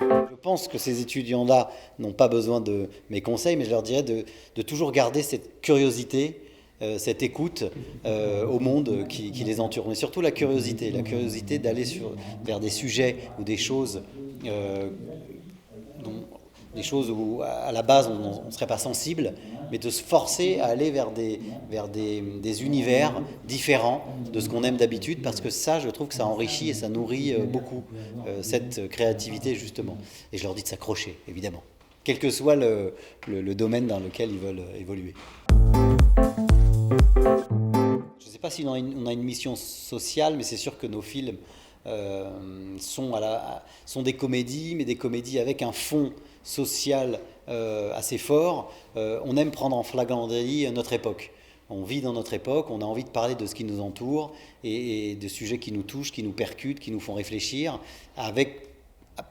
Je pense que ces étudiants-là n'ont pas besoin de mes conseils, mais je leur dirais de toujours garder cette curiosité, cette écoute au monde qui les entoure. Mais surtout la curiosité d'aller vers des sujets ou des choses, des choses où à la base on ne serait pas sensible, mais de se forcer à aller vers des univers différents de ce qu'on aime d'habitude, parce que ça, je trouve que ça enrichit et ça nourrit beaucoup cette créativité, justement. Et je leur dis de s'accrocher, évidemment, quel que soit le domaine dans lequel ils veulent évoluer. Je ne sais pas si on a une mission sociale, mais c'est sûr que nos films sont des comédies, mais des comédies avec un fond social assez fort. On aime prendre en flagrant délit notre époque. On vit dans notre époque, on a envie de parler de ce qui nous entoure et de sujets qui nous touchent, qui nous percutent, qui nous font réfléchir.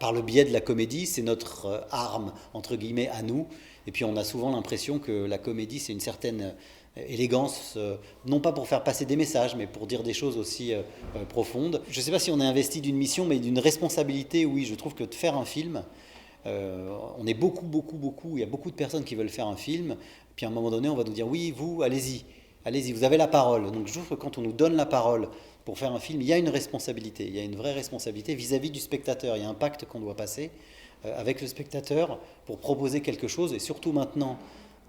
Par le biais de la comédie, c'est notre arme, entre guillemets, à nous. Et puis on a souvent l'impression que la comédie, c'est une certaine élégance, non pas pour faire passer des messages, mais pour dire des choses aussi profondes. Je ne sais pas si on est investi d'une mission, mais d'une responsabilité, oui. Je trouve que de faire un film, on est beaucoup, il y a beaucoup de personnes qui veulent faire un film, puis à un moment donné, on va nous dire, oui, vous, allez-y, vous avez la parole. Donc je trouve que quand on nous donne la parole pour faire un film, il y a une responsabilité, il y a une vraie responsabilité vis-à-vis du spectateur. Il y a un pacte qu'on doit passer avec le spectateur pour proposer quelque chose, et surtout maintenant,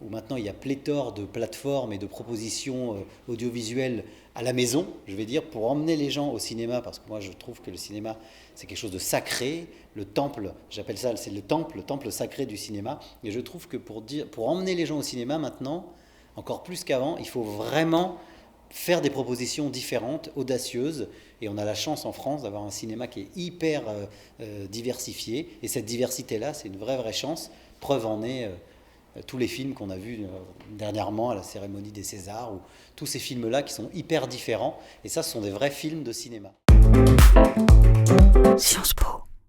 où maintenant il y a pléthore de plateformes et de propositions audiovisuelles à la maison, je vais dire, pour emmener les gens au cinéma, parce que moi je trouve que le cinéma c'est quelque chose de sacré, le temple, j'appelle ça, c'est le temple sacré du cinéma, et je trouve que pour emmener les gens au cinéma maintenant, encore plus qu'avant, il faut vraiment faire des propositions différentes, audacieuses, et on a la chance en France d'avoir un cinéma qui est hyper diversifié, et cette diversité-là, c'est une vraie chance. Preuve en est tous les films qu'on a vus dernièrement à la cérémonie des Césars, ou tous ces films-là qui sont hyper différents, et ça, ce sont des vrais films de cinéma. Sciences Po.